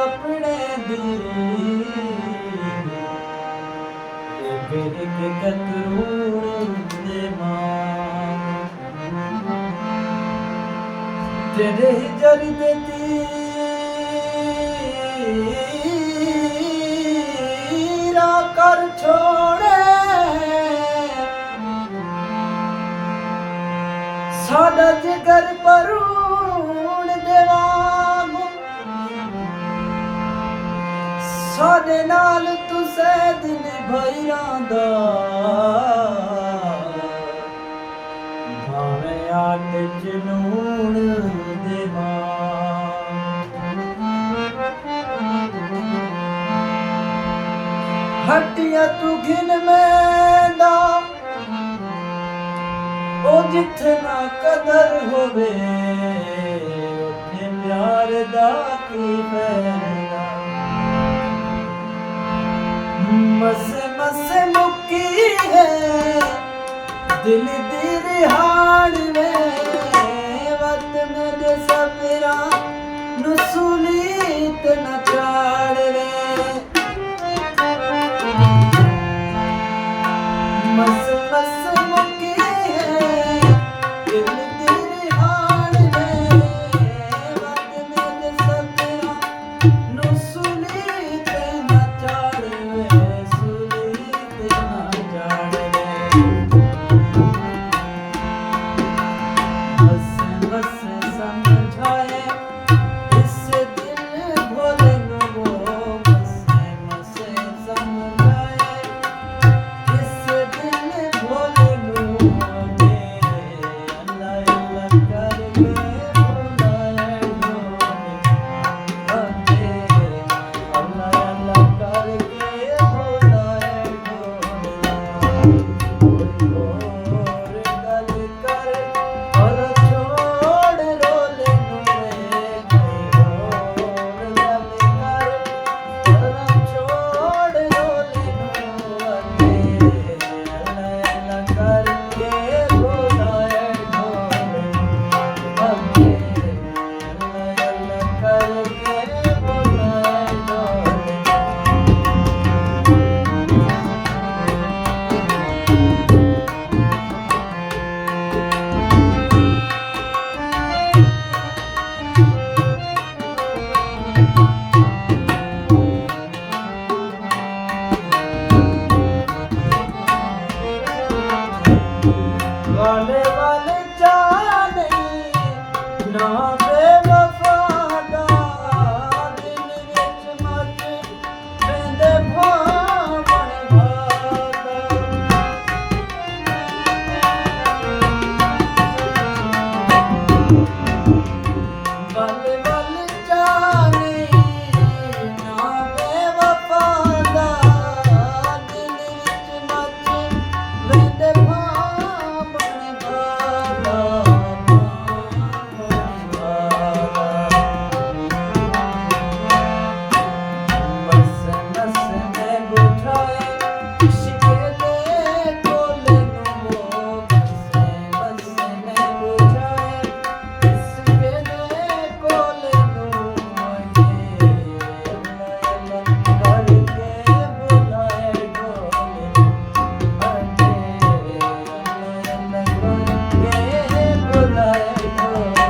अपने दी एक कतरूण दे तेरे ही जर देती कर छोड़े साडा जिगर परूण देवांगू साडे नाल तुसे दिन भैरां दा भावें आटे च लूण देवां हटिया तू घिन मैंदा ओ जिथे ना कदर होवे उथे प्यार दा की फैदा मसे मसे मुक्की है दिल दी रिहाड़ में वत मेरे सबरा नुसूलीत न चाड़ रे मस मस मुक्की है दिल दी रिहाड़ में वत मेरे सबरा नुसूलीत न चाड़ रे सुलीत न चाड़ रे बस बस समझाए इस दिल भोले नु बस बस समझाए इस दिल भोले नु अल्लाह अल्लाह करके बुलाए ढोले अल्लाह अल्लाह करके बुलाए ढोले और गल कर और छोड़ रोले नुए और गल कर और छोड़ रोले नुए अल्लाह अल्लाह करके बुलाए ढोले अल्लाह अल्लाह करके बुलाए ढोले वाले वाले जाने ना बेवफादा दिल विच मच पेंदे भावण भादा वाले वाले जाने ना बेवफादा दिल विच मच पेंदे भावण भादा बस बस मैं बुझाए इश्क दे कोले नु बस मैं बुझाए इश्क दे कोले नु अल्लाह अल्लाह करके बुलाए ढोले अल्लाह अल्लाह करके बुलाए ढोले